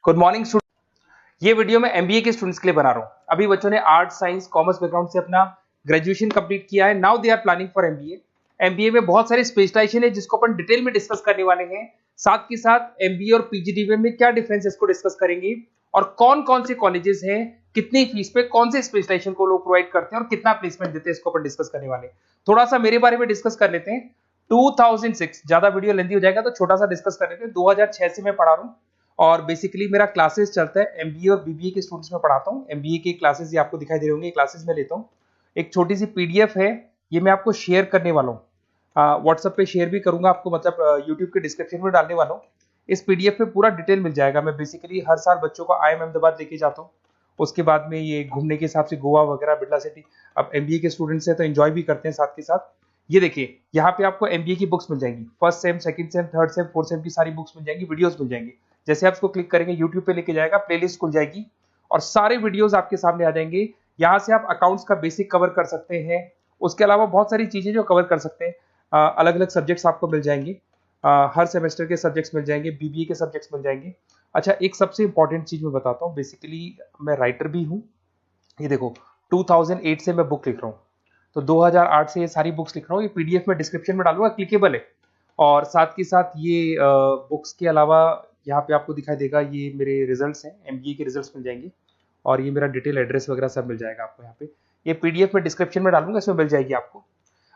Good morning student. ये video मैं MBA के स्टूडेंट्स के लिए बना रहा हूँ। अभी बच्चों ने आर्ट साइंस कॉमर्स बैकग्राउंड से अपना ग्रेजुएशन कंप्लीट किया है। Now they are planning for MBA. MBA में बहुत सारे स्पेशलाइजेशन है जिसको अपन डिटेल में डिस्कस करने वाले हैं। साथ के साथ एमबीए और पीजीडीबीएम में क्या डिफरेंस है इसको डिस्कस करेंगे और कौन कौन से कॉलेजेस हैं, कितनी फीस पे कौन से स्पेशलाइजेशन को लोग प्रोवाइड करते हैं और कितना प्लेसमेंट देते हैं, इसको अपन डिस्कस करने वाले हैं। थोड़ा सा मेरे बारे में डिस्कस कर लेते हैं। 2006, ज्यादा वीडियो लेंथी हो जाएगा तो छोटा सा डिस्कस कर लेते हैं। 2006 से मैं पढ़ा रहा हूँ और बेसिकली मेरा क्लासेस चलता है। एमबीए और बीबीए के स्टूडेंट्स में पढ़ाता हूँ। एमबीए के क्लासेस ये आपको दिखाई दे रहे होंगे, क्लासेस में लेता हूँ। एक छोटी सी पीडीएफ है, ये मैं आपको शेयर करने वाला हूँ। व्हाट्सएप पे शेयर भी करूंगा आपको, मतलब यूट्यूब के डिस्क्रिप्शन में डालने वाला हूँ। इस पीडीएफ में पूरा डिटेल मिल जाएगा। मैं बेसिकली हर साल बच्चों को IIM अहमदाबाद लेके जाता हूँ। उसके बाद में ये घूमने के हिसाब से गोवा वगैरह, बिरला सिटी। अब एमबीए के स्टूडेंट्स हैं तो एंजॉय भी करते हैं साथ के साथ। ये देखिए, यहाँ पे आपको एमबीए की बुक्स मिल जाएंगी। First sem, second same, third same, fourth same की सारी बुक्स मिल जाएंगी, वीडियोस मिल जाएंगी। जैसे आप इसको क्लिक करेंगे यूट्यूब पे लेके जाएगा, प्लेलिस्ट खुल जाएगी और सारे वीडियोस आपके सामने आ जाएंगे। यहाँ से आप अकाउंट्स का बेसिक कवर कर सकते हैं। उसके अलावा बहुत सारी चीजें जो कवर कर सकते हैं। अलग अलग सब्जेक्ट्स आपको मिल जाएंगे। हर सेमेस्टर के सब्जेक्ट्स मिल जाएंगे, बीबीए के सब्जेक्ट्स मिल जाएंगे। अच्छा, एक सबसे इंपॉर्टेंट चीज मैं बताता हूँ। बेसिकली मैं राइटर भी हूँ। ये देखो, 2008 से मैं बुक लिख रहा हूँ, तो 2008 से ये सारी बुक्स लिख रहा हूँ। ये पीडीएफ में डिस्क्रिप्शन में डालूंगा, क्लिकेबल है। और साथ के साथ ये बुक्स के अलावा यहाँ पे आपको दिखाई देगा, ये मेरे रिजल्ट्स हैं, एमबीए के रिजल्ट्स मिल जाएंगे। और ये मेरा डिटेल एड्रेस वगैरह सब मिल जाएगा आपको यहाँ पे। ये पीडीएफ में डिस्क्रिप्शन में डालूंगा, इसमें मिल जाएगी आपको।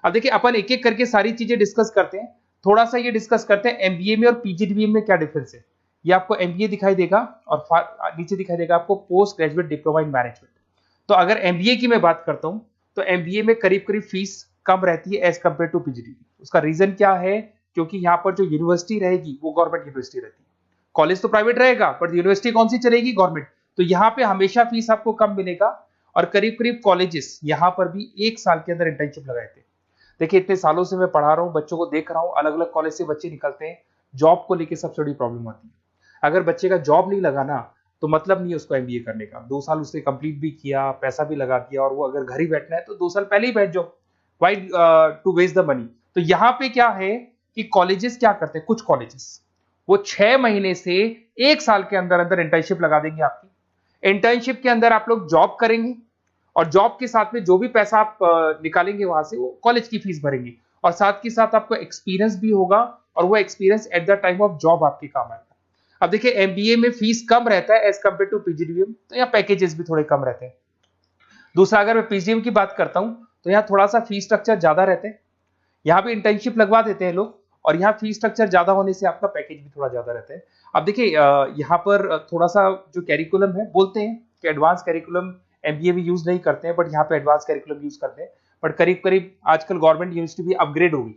अब देखिए, अपन एक एक करके सारी चीजें डिस्कस करते हैं। थोड़ा सा ये डिस्कस करते हैं एमबीए में और पीजीडीबीएम में क्या डिफरेंस है। ये आपको एमबीए दिखाई देगा और नीचे दिखाई देगा आपको post graduate diploma in management. तो अगर एमबीए की मैं बात करता हूँ तो एमबीए में करीब करीब फीस कम रहती है एज कम्पेयर टू पीजीडीबी। उसका रीजन क्या है? क्योंकि यहाँ पर जो यूनिवर्सिटी रहेगी वो गवर्नमेंट यूनिवर्सिटी रहती है। कॉलेज तो प्राइवेट रहेगा पर यूनिवर्सिटी कौन सी चलेगी? गवर्नमेंट। तो यहाँ पे हमेशा फीस आपको कम मिलेगा। और करीब करीब कॉलेजेस यहाँ पर भी 1 साल के अंदर इंटर्नशिप लगाए थे। देखिए, इतने सालों से मैं पढ़ा रहा हूँ, बच्चों को देख रहा हूँ, अलग अलग कॉलेज से बच्चे निकलते हैं। जॉब को लेकर सबसे बड़ी प्रॉब्लम आती है। अगर बच्चे का जॉब नहीं लगा ना, तो मतलब नहीं है उसको एमबीए करने का। 2 साल उसने कंप्लीट भी किया, पैसा भी लगा दिया, और वो अगर घर ही बैठना है तो 2 साल पहले ही बैठ जाओ। Why to waste the money. तो यहाँ पे क्या है कि कॉलेजेस क्या करते हैं, कुछ कॉलेजेस वो 6 महीने से 1 साल के अंदर अंदर इंटर्नशिप लगा देंगे आपकी। इंटर्नशिप के अंदर आप लोग जॉब करेंगे और जॉब के साथ में जो भी पैसा आप निकालेंगे वहां से, वो कॉलेज की फीस भरेंगे। और साथ के साथ आपको एक्सपीरियंस भी होगा और वो experience at the time of job आपके काम आएगा। अब देखिए, एमबीए में फीस कम रहता है एज कम्पेयर टू पीजीडीबीएम, तो यहाँ पैकेजेस भी थोड़े कम रहते हैं। दूसरा, अगर मैं पीजीडीबीएम की बात करता हूँ तो यहाँ थोड़ा सा फीस स्ट्रक्चर ज्यादा रहते हैं। यहाँ भी इंटर्नशिप लगवा देते हैं लोग, और यहाँ फीस स्ट्रक्चर ज्यादा होने से आपका पैकेज भी थोड़ा ज्यादा रहता है। अब देखिए, यहाँ पर थोड़ा सा जो कैरिकुलम है, बोलते हैं कि एडवांस कैरिकुलम एमबीए भी यूज नहीं करते हैं, बट यहाँ पे एडवांस कैरिकुलम यूज करते हैं। बट करीब करीब आजकल गवर्नमेंट यूनिवर्सिटी भी अपग्रेड होगी,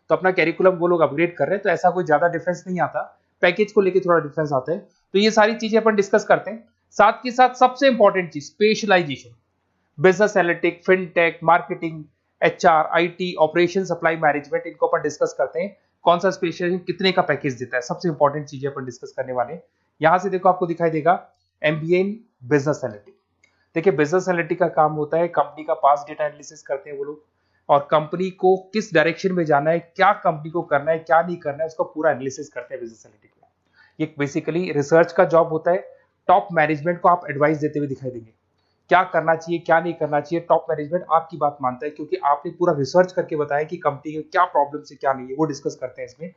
तो अपना कैरिकुलम वो लोग अपग्रेड कर रहे हैं, तो ऐसा कोई ज्यादा डिफरेंस नहीं आता। पैकेज को लेकर थोड़ा डिफरेंस आता है। तो ये सारी चीजें अपन डिस्कस करते हैं। साथ के साथ सबसे इंपॉर्टेंट चीज, specialization. Business analytic, fintech, marketing, HR, IT, operation, supply management, इनको अपन डिस्कस करते हैं। कौन सा स्पेशलाइजेशन कितने का पैकेज देता है, सबसे इंपॉर्टेंट चीजें अपन डिस्कस करने वाले हैं। यहां से देखो, आपको दिखाई देगा एमबीए इन बिजनेस एनालिटिक। देखिए, बिजनेस एनालिटिक का काम होता है, कंपनी का पास्ट डेटा एनालिसिस करते हैं वो लोग, और कंपनी को किस डायरेक्शन में जाना है, क्या कंपनी को करना है, क्या नहीं करना है, उसका पूरा एनालिसिस करते हैं बिजनेस एनालिटिक में। ये बेसिकली रिसर्च का जॉब होता है। टॉप मैनेजमेंट को आप एडवाइस देते हुए दिखाई देंगे, क्या करना चाहिए, क्या नहीं करना चाहिए। टॉप मैनेजमेंट आपकी बात मानता है, क्योंकि आपने पूरा रिसर्च करके बताया कि कंपनी के क्या प्रॉब्लम है, क्या नहीं है, वो डिस्कस करते हैं इसमें।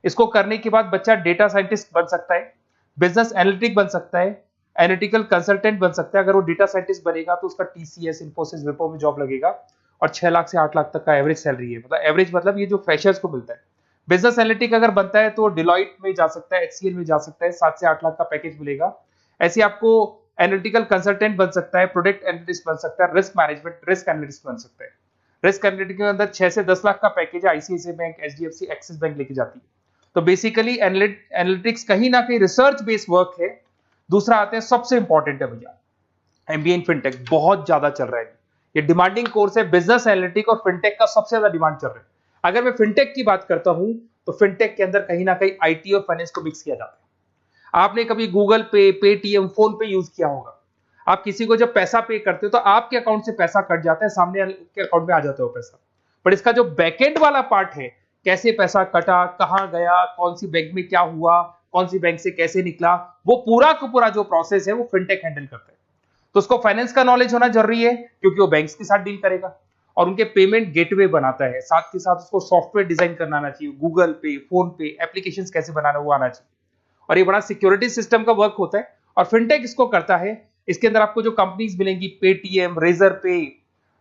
इसको करने के बाद बच्चा डेटा साइंटिस्ट बन सकता है, बिजनेस एनालिटिक बन सकता है, एनालिटिकल कंसल्टेंट बन सकता है। अगर वो डेटा साइंटिस्ट बनेगा तो उसका टीसीएस, इन्फोसिस, विप्रो में जॉब लगेगा, और 6 लाख से 8 लाख तक का एवरेज सैलरी है। मतलब एवरेज मतलब ये जो फ्रेशर्स को मिलता है। बिजनेस एनालिटिक अगर बनता है तो डिलॉइट में जा सकता है, एचसीएल में जा सकता है, 7 से 8 लाख का पैकेज मिलेगा। ऐसे आपको एनालिटिकल कंसल्टेंट बन सकता है, प्रोडक्ट एनालिस्ट बन सकता है, रिस्क मैनेजमेंट, रिस्क एनालिस्ट बन सकता है। रिस्क एनालिटिक के अंदर 6 से 10 लाख का पैकेज है, ICICI bank, HDFC, axis bank लेके जाती है। तो बेसिकली एनालिटिक्स कहीं ना कहीं रिसर्च बेस्ड वर्क है। दूसरा आते हैं, सबसे इंपॉर्टेंट है भैया, एमबीए इन फिनटेक। बहुत ज्यादा चल रहा है, ये डिमांडिंग कोर्स है। बिजनेस एनालिटिक और फिनटेक का सबसे ज्यादा डिमांड चल रहा है। अगर मैं फिनटेक की बात करता हूं तो फिनटेक के अंदर कहीं ना कहीं आईटी और फाइनेंस को मिक्स किया जाता है। आपने कभी गूगल पे, पेटीएम, फोन पे यूज किया होगा। आप किसी को जब पैसा पे करते हो तो आपके अकाउंट से पैसा कट जाता है, सामने के अकाउंट में आ जाता है वो पैसा। पर इसका जो बैकएंड वाला पार्ट है, कैसे पैसा कटा, कहां गया, कौन सी बैंक में क्या हुआ, कौन सी बैंक से कैसे निकला, वो पूरा का पूरा जो प्रोसेस है वो फिनटेक हैंडल करता है। तो उसको फाइनेंस का नॉलेज होना जरूरी है क्योंकि वो बैंक्स के साथ डील करेगा और उनके पेमेंट गेटवे बनाता है। साथ के साथ उसको सॉफ्टवेयर डिजाइन करना आना चाहिए, गूगल पे, फोन पे, एप्लीकेशन कैसे बनाना वो आना चाहिए। और ये बड़ा सिक्योरिटी सिस्टम का वर्क होता है और फिनटेक इसको करता है। इसके अंदर आपको जो कंपनीज मिलेंगी, पेटीएम, रेजर पे,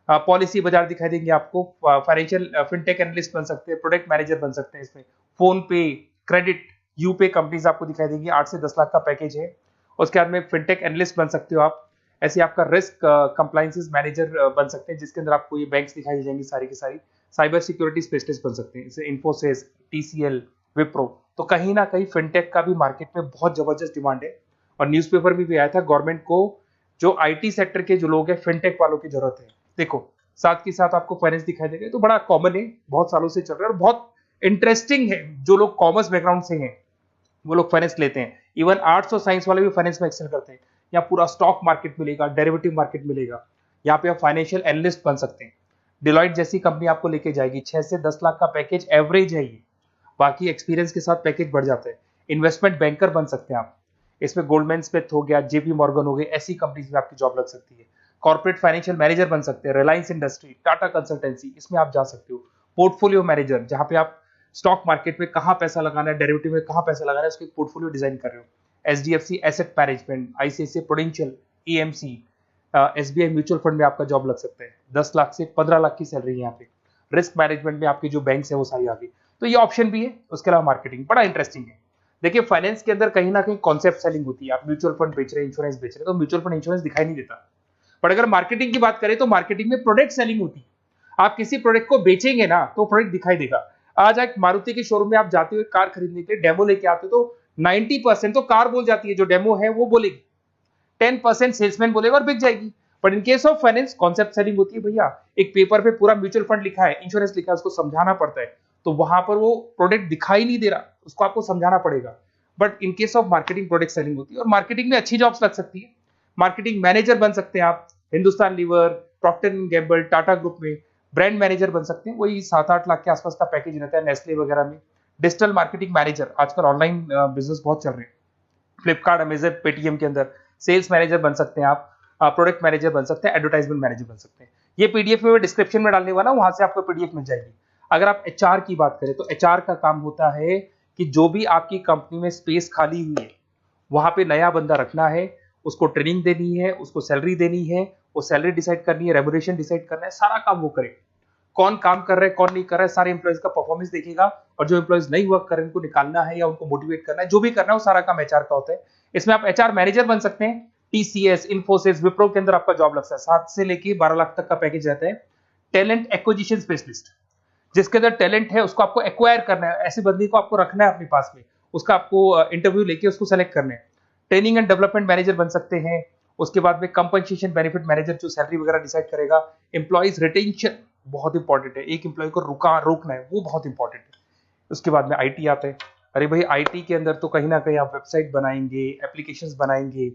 पॉलिसी बाजार दिखाई देंगे आपको, फाइनेंशियल फिनटेक एनालिस्ट बन सकते हैं, प्रोडक्ट मैनेजर बन सकते हैं इसमें, फोन पे, क्रेडिट, यूपे कंपनीज आपको दिखाई देंगी। 8 से 10 लाख का पैकेज है। उसके बाद में फिनटेक एनालिस्ट बन सकते हो आप। ऐसे आपका रिस्क कंप्लायंसेस मैनेजर बन सकते हैं जिसके अंदर आपको ये बैंक्स दिखाई जाएंगी सारी की सारी। साइबर सिक्योरिटी स्पेशलिस्ट बन सकते हैं, जैसे इन्फोसिस, टीसीएल, विप्रो। तो कहीं ना कहीं फिनटेक का भी मार्केट में बहुत जबरदस्त डिमांड है और न्यूज़पेपर में भी आया था, गवर्नमेंट को जो आईटी सेक्टर के जो लोग हैं फिनटेक वालों की जरूरत है। देखो साथ के साथ आपको फाइनेंस दिखाई देगा, तो बड़ा कॉमन है, बहुत सालों से चल रहा है और बहुत इंटरेस्टिंग है। जो लोग कॉमर्स बैकग्राउंड से हैं वो लोग फाइनेंस लेते हैं। इवन आर्ट्स और साइंस वाले भी फाइनेंस में एक्सेल करते हैं। यहाँ पूरा स्टॉक मार्केट मिलेगा, डेरिवेटिव मार्केट मिलेगा। यहाँ पे आप फाइनेंशियल एनालिस्ट बन सकते हैं। डिलॉइट जैसी कंपनी आपको लेके जाएगी। 6 से 10 लाख का पैकेज एवरेज है ये, बाकी एक्सपीरियंस के साथ पैकेज बढ़ जाता है। इन्वेस्टमेंट बैंकर बन सकते हैं आप, इसमें गोल्डमैन स्मिथ हो गया, जेपी मॉर्गन हो गए, ऐसी कंपनीज में आपकी जॉब लग सकती है। कॉर्पोरेट फाइनेंशियल मैनेजर बन सकते हैं, रिलायंस इंडस्ट्री, टाटा कंसल्टेंसी, इसमें आप जा सकते हो। पोर्टफोलियो मैनेजर, जहां पे आप स्टॉक मार्केट में कहां पैसा लगाना है, डेरिवेटिव में कहां पैसा लगाना है, उसके पोर्टफोलियो डिजाइन कर रहे हो। HDFC asset management, ICICI prudential, EMC, SBI mutual fund में आपका जॉब लग सकता है। 10 लाख से 15 लाख की सैलरी है यहाँ पे। रिस्क मैनेजमेंट में आपकी जो बैंक्स है वो सारी आ गई। तो ये ऑप्शन भी है। उसके अलावा मार्केटिंग बड़ा इंटरेस्टिंग है। देखिए फाइनेंस के अंदर कहीं ना कहीं कॉन्सेप्ट सेलिंग होती है। आप म्यूचुअल फंड बेच रहे हैं, इंश्योरेंस बेच रहे हैं, तो म्यूचुअल फंड इंश्योरेंस दिखाई नहीं देता। पर अगर मार्केटिंग की बात करें तो मार्केटिंग में प्रोडक्ट सेलिंग होती है। आप किसी प्रोडक्ट को बेचेंगे ना तो प्रोडक्ट दिखाई देगा। आज एक मारुति के शोरूम में आप जाते हुए कार खरीदने के लिए डेमो लेके आते हो तो 90% तो कार बोल जाती है, जो डेमो है वो बोलेगी, 10% सेल्समैन बोलेगा और बिक जाएगी। But in case of finance concept selling होती है भैया। एक पेपर पे पूरा म्यूचुअल फंड लिखा है, इंश्योरेंस लिखा है, उसको समझाना पड़ता है। तो वहां पर वो प्रोडक्ट दिखाई नहीं दे रहा, उसको आपको समझाना पड़ेगा। But in case of marketing product selling होती है और मार्केटिंग में अच्छी जॉब्स लग सकती है। मार्केटिंग मैनेजर बन सकते हैं आप, Hindustan Lever, Procter and Gamble, Tata group में ब्रांड मैनेजर बन सकते हैं। वही 7-8 लाख के आसपास का पैकेज रहता है, नेस्ले वगैरह में। डिजिटल मार्केटिंग मैनेजर, आजकल ऑनलाइन बिजनेस बहुत चल रहे हैं, फ्लिपकार्ट, अमेजन, पेटीएम के अंदर सेल्स मैनेजर बन सकते हैं आप, प्रोडक्ट मैनेजर बन सकते हैं, एडवर्टाइजमेंट मैनेजर बन सकते हैं। ये पीडीएफ में मैं डिस्क्रिप्शन में डालने वाला हूं, वहां से आपको पीडीएफ मिल जाएगी। अगर आप एचआर की बात करें तो एचआर का काम होता है कि जो भी आपकी कंपनी में स्पेस खाली हुई है वहां पे नया बंदा रखना है, उसको ट्रेनिंग देनी है, उसको सैलरी देनी है, वो सैलरी डिसाइड करनी है, रेम्यूनरेशन डिसाइड करना है, सारा काम वो करे। कौन काम कर रहा है, कौन नहीं कर रहा है, सारे एम्प्लॉइज का परफॉर्मेंस देखेगा और जो एम्प्लॉइज नहीं वर्क कर रहे हैं उनको निकालना है या उनको मोटिवेट करना है, जो भी करना है वो सारा काम एचआर का होता है। इसमें आप एचआर मैनेजर बन सकते हैं। टीसीएस, इन्फोसिस, विप्रो के अंदर आपका जॉब लगता है। 7 से लेके 12 लाख तक का पैकेज रहता है। टैलेंट एक्विजिशन स्पेशलिस्ट, जिसके अंदर टैलेंट है उसको आपको एक्वायर करना है, ऐसे बंदी को आपको रखना है अपने पास में, उसका आपको इंटरव्यू लेके उसको सेलेक्ट करना है। ट्रेनिंग एंड डेवलपमेंट मैनेजर बन सकते हैं। उसके बाद में कंपनसेशन बेनिफिट मैनेजर, जो सैलरी वगैरह डिसाइड करेगा। एम्प्लॉइज रिटेंशन बहुत इंपॉर्टेंट है, एक एम्प्लॉय को रोकना है, वो बहुत इंपॉर्टेंट है। उसके बाद में आईटी आता है। अरे भाई आईटी के अंदर तो कहीं ना कहीं आप वेबसाइट बनाएंगे, एप्लीकेशंस बनाएंगे,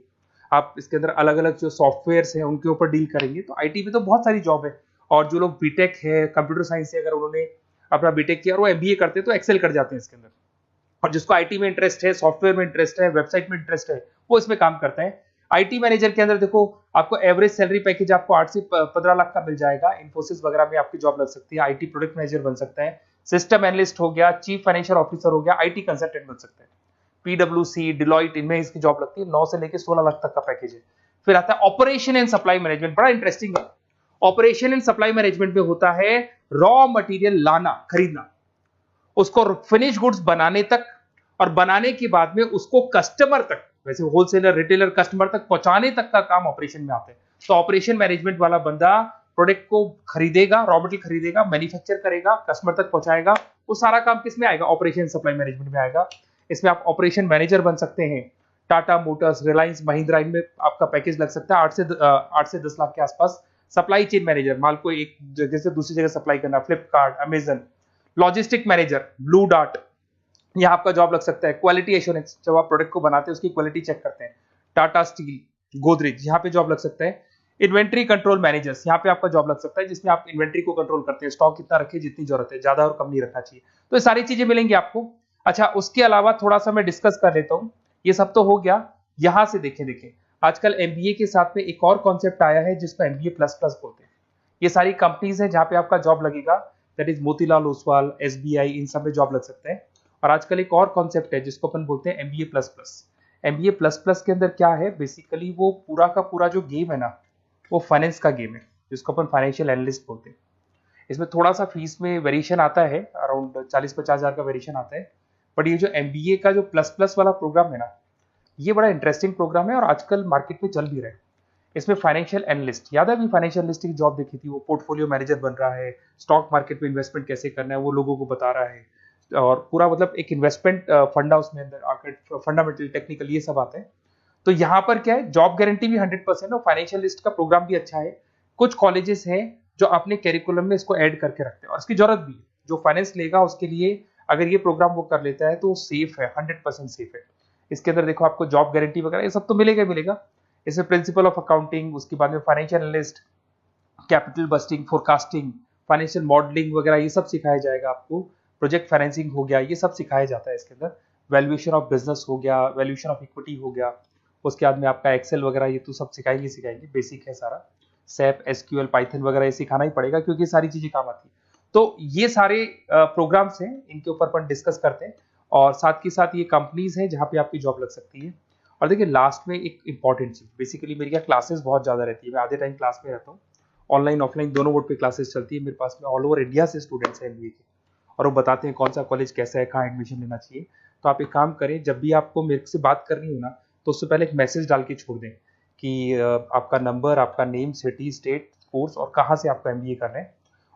आप इसके अंदर अलग अलग जो सॉफ्टवेयर्स हैं उनके ऊपर डील करेंगे। तो आईटी में तो बहुत सारी जॉब है। और जो लोग बीटेक है, कंप्यूटर साइंस से अगर उन्होंने अपना बीटेक किया और वो एमबीए करते हैं तो एक्सेल कर जाते हैं इसके अंदर। और जिसको आईटी में इंटरेस्ट है, सॉफ्टवेयर में इंटरेस्ट है, वेबसाइट में इंटरेस्ट है, वो इसमें काम करता है। आईटी मैनेजर के अंदर देखो आपको एवरेज सैलरी पैकेज आपको 8 से 15 लाख का मिल जाएगा। इन्फोसिस वगैरह में आपकी जॉब लग सकती है। आईटी प्रोडक्ट मैनेजर बन सकता है, सिस्टम एनालिस्ट हो गया, चीफ फाइनेंशियल ऑफिसर हो गया, आईटी कंसल्टेंट बन सकते हैं। पीडब्ल्यूसी, डिलॉइट, इनमें इसकी जॉब लगती है। 9 से लेकर 16 लाख तक का पैकेज है। फिर आता है ऑपरेशन एंड सप्लाई मैनेजमेंट, बड़ा इंटरेस्टिंग है। ऑपरेशन एंड सप्लाई मैनेजमेंट में होता है रॉ मटेरियल लाना, खरीदना, उसको फिनिश गुड्स बनाने तक और बनाने के बाद में उसको कस्टमर तक, वैसे होलसेलर, रिटेलर, कस्टमर तक पहुंचाने तक का काम ऑपरेशन में आता है। तो ऑपरेशन मैनेजमेंट वाला बंदा प्रोडक्ट को खरीदेगा, रॉ मटेरियल खरीदेगा, मैन्युफैक्चर करेगा, कस्टमर तक पहुंचाएगा। वो सारा काम किस में आएगा? ऑपरेशन सप्लाई मैनेजमेंट में आएगा। इसमें आप ऑपरेशन मैनेजर बन सकते हैं। टाटा मोटर्स, रिलायंस, महिंद्रा, इनमें आपका पैकेज लग सकता है 8 से 10 लाख के आसपास। सप्लाई चेन मैनेजर, माल को एक जगह से दूसरी जगह सप्लाई करना, Flipkart, Amazon. Logistic manager, blue dart, यहाँ आपका जॉब लग सकता है। क्वालिटी एश्योरेंस, जब आप प्रोडक्ट को बनाते हैं उसकी क्वालिटी चेक करते हैं। टाटा स्टील, गोदरेज, यहाँ पे जॉब लग सकता है। इन्वेंट्री कंट्रोल मैनेजर्स, यहाँ पे आपका जॉब लग सकता है, जिसमें आप इन्वेंट्री को कंट्रोल करते हैं, स्टॉक कितना रखे, जितनी जरूरत है, ज्यादा और कम नहीं रखना चाहिए। तो ये सारी चीजें मिलेंगी आपको। अच्छा, उसके अलावा थोड़ा सा मैं डिस्कस कर लेता हूँ। ये सब तो हो गया। यहाँ से देखें आजकल एमबीए के साथ में एक और कॉन्सेप्ट आया है जिसको एमबीए प्लस प्लस बोलते हैं। ये सारी कंपनीज हैं जहाँ पे आपका जॉब लगेगा, that is Motilal Oswal, SBI, इन सब में जॉब लग सकते हैं। और आजकल एक और कॉन्सेप्ट है जिसको अपन बोलते हैं MBA plus plus. MBA plus plus के अंदर क्या है, बेसिकली वो पूरा का पूरा जो गेम है ना, वो फाइनेंस का गेम है, जिसको अपन फाइनेंशियल एनालिस्ट बोलते हैं। इसमें थोड़ा सा फीस में वेरिएशन आता है, अराउंड 40-50 हज़ार का वेरिएशन आता है। बट ये जो एमबीए का जो प्लस प्लस वाला प्रोग्राम है ना, ये बड़ा इंटरेस्टिंग प्रोग्राम है और आजकल मार्केट में चल भी रहा है। इसमें फाइनेंशियल एनालिस्ट, याद है अभी फाइनेंशियल एनालिस्ट की जॉब देखी थी, वो पोर्टफोलियो मैनेजर बन रहा है, स्टॉक मार्केट में इन्वेस्टमेंट कैसे करना है वो लोगों को बता रहा है, और पूरा मतलब एक इन्वेस्टमेंट फंडा उसमें अंदर आकर फंडामेंटल टेक्निकल ये सब आते हैं। तो यहाँ पर क्या है, जॉब गारंटी भी 100% और फाइनेंशियल लिस्ट का प्रोग्राम भी अच्छा है। कुछ कॉलेजेस हैं जो अपने कैरिकुलम में इसको ऐड करके रखते हैं और इसकी जरूरत भी है। जो फाइनेंस लेगा उसके लिए अगर ये प्रोग्राम वो कर लेता है तो सेफ है, 100% सेफ है। इसके अंदर देखो आपको जॉब गारंटी वगैरह ये सब तो मिलेगा मिलेगा। इसमें प्रिंसिपल ऑफ अकाउंटिंग, उसके बाद में financial analyst, capital budgeting, forecasting, financial modelling वगैरह ये सब सिखाया जाएगा आपको। प्रोजेक्ट फाइनेंसिंग हो गया, ये सब सिखाया जाता है इसके अंदर। वैल्यूएशन ऑफ बिजनेस हो गया, वैल्यूएशन ऑफ इक्विटी हो गया, उसके बाद में आपका एक्सेल वगैरह ये तो सब सिखाएंगे, बेसिक है सारा। सैप, एसक्यूएल, पाइथन वगैरह ये सिखाना ही पड़ेगा क्योंकि सारी चीजें काम आती है। तो ये सारे प्रोग्राम्स हैं, इनके ऊपर अपन डिस्कस करते हैं। और साथ के साथ ये कंपनीज हैं जहाँ पे आपकी जॉब लग सकती है। और देखिए लास्ट में एक इंपॉर्टेंट चीज, बेसिकली मेरी क्या क्लासेस बहुत ज्यादा रहती है, मैं आधे टाइम क्लास में रहता हूँ। ऑनलाइन ऑफलाइन दोनों मोड पे क्लासेस चलती है मेरे पास में। ऑल ओवर इंडिया से स्टूडेंट्स हैं एमबीए के, और वो बताते हैं कौन सा कॉलेज कैसा है, कहाँ एडमिशन लेना चाहिए। तो आप एक काम करें, जब भी आपको मेरे से बात करनी हो ना, तो उससे पहले एक मैसेज डाल के छोड़ दें कि आपका नंबर, आपका नेम, सिटी, स्टेट, कोर्स और कहाँ से आपका एमबीए कर रहे हैं।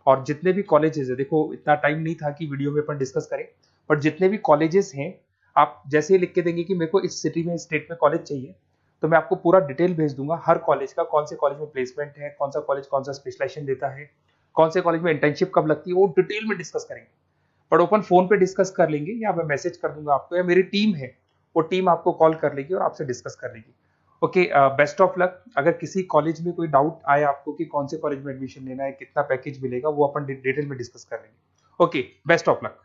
और जितने भी कॉलेजेस है, देखो इतना टाइम नहीं था कि वीडियो में अपन डिस्कस करें, बट जितने भी कॉलेजेस हैं आप जैसे ही लिख के देंगे कि मेरे को इस सिटी में, स्टेट में कॉलेज चाहिए, तो मैं आपको पूरा डिटेल भेज दूंगा हर कॉलेज का, कौन से कॉलेज में प्लेसमेंट है, कौन सा कॉलेज कौन सा स्पेशलाइजेशन देता है, कौन से कॉलेज में इंटर्नशिप कब लगती है, वो डिटेल में डिस्कस करेंगे। बट ओपन फोन पे डिस्कस कर लेंगे, या मैं मैसेज कर दूंगा आपको, या मेरी टीम है वो टीम आपको कॉल कर लेगी और आपसे डिस्कस कर लेगी। Okay, best of luck. अगर किसी कॉलेज में कोई डाउट आए आपको कि कौन से कॉलेज में एडमिशन लेना है, कितना पैकेज मिलेगा, वो अपन डिटेल में डिस्कस कर लेंगे। Okay, best of luck.